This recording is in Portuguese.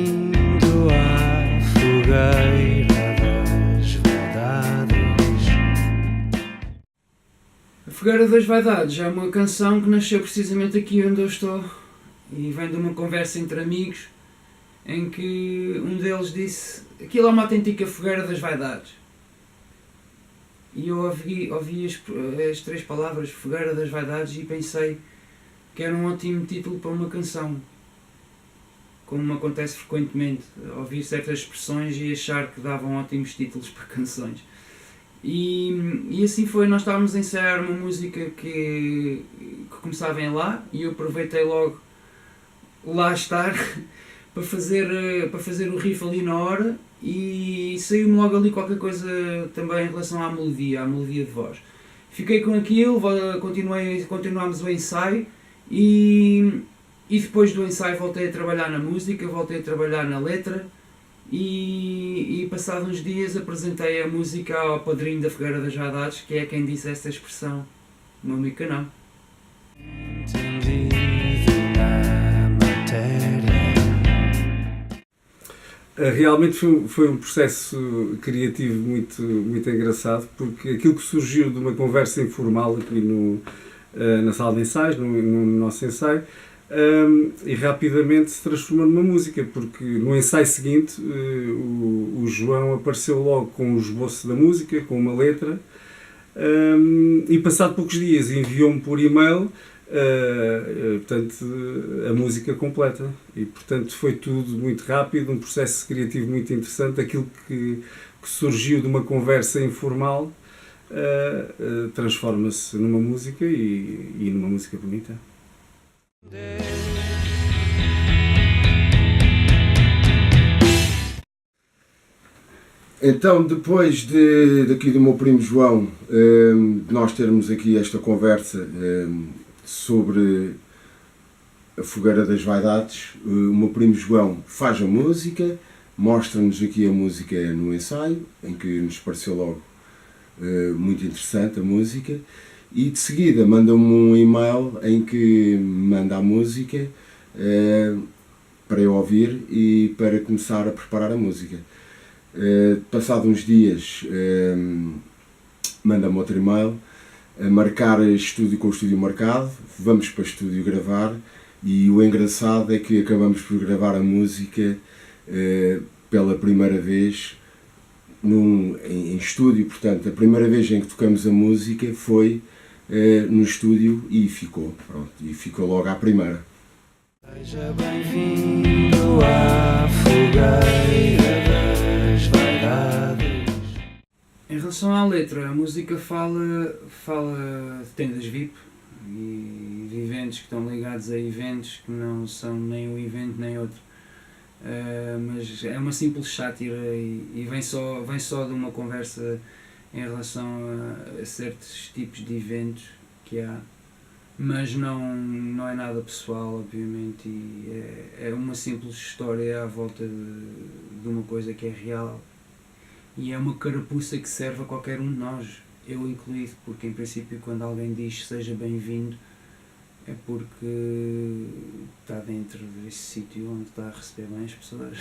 bem-vindo à fogueira das vaidades. A Fogueira das Vaidades é uma canção que nasceu precisamente aqui onde eu estou e vem de uma conversa entre amigos em que um deles disse: aquilo é uma autêntica fogueira das vaidades. E eu ouvi as três palavras, Fogueira das Vaidades, e pensei que era um ótimo título para uma canção. Como me acontece frequentemente, ouvir certas expressões e achar que davam ótimos títulos para canções. E assim foi, nós estávamos a ensaiar uma música que começava em Lá, e eu aproveitei logo lá estar para fazer o riff ali na hora, e saiu-me logo ali qualquer coisa também em relação à melodia de voz. Fiquei com aquilo, continuámos o ensaio e depois do ensaio voltei a trabalhar na música, voltei a trabalhar na letra e passados uns dias apresentei a música ao padrinho da Fogueira das Vaidades, que é quem disse esta expressão, o meu amigo Canão. Entendido na matéria. Realmente foi um processo criativo muito engraçado, porque aquilo que surgiu de uma conversa informal aqui na sala de ensaios, no nosso ensaio, e rapidamente se transformou numa música, porque no ensaio seguinte o João apareceu logo com o esboço da música, com uma letra, e passado poucos dias enviou-me por e-mail portanto, a música completa, e portanto foi tudo muito rápido, um processo criativo muito interessante. Aquilo que surgiu de uma conversa informal transforma-se numa música e numa música bonita. Então, depois daqui do meu primo João, de nós termos aqui esta conversa sobre a Fogueira das Vaidades, o meu primo João faz a música, mostra-nos aqui a música no ensaio, em que nos pareceu logo muito interessante a música, e de seguida manda-me um e-mail em que me manda a música para eu ouvir e para começar a preparar a música. Passado uns dias manda-me outro e-mail a marcar estúdio com o estúdio marcado, vamos para o estúdio gravar, e o engraçado é que acabamos por gravar a música pela primeira vez em estúdio. Portanto, a primeira vez em que tocamos a música foi no estúdio e ficou logo à primeira. Seja bem-vindo à fogueira das vaidades. Em relação à letra, a música fala de tendas VIP e de eventos que estão ligados a eventos que não são nem um evento nem outro. Mas é uma simples sátira e vem só de uma conversa em relação a certos tipos de eventos que há, mas não é nada pessoal, obviamente, e é uma simples história à volta de uma coisa que é real. E é uma carapuça que serve a qualquer um de nós, eu incluído, porque em princípio quando alguém diz seja bem-vindo é porque está dentro desse sítio onde está a receber bem as pessoas.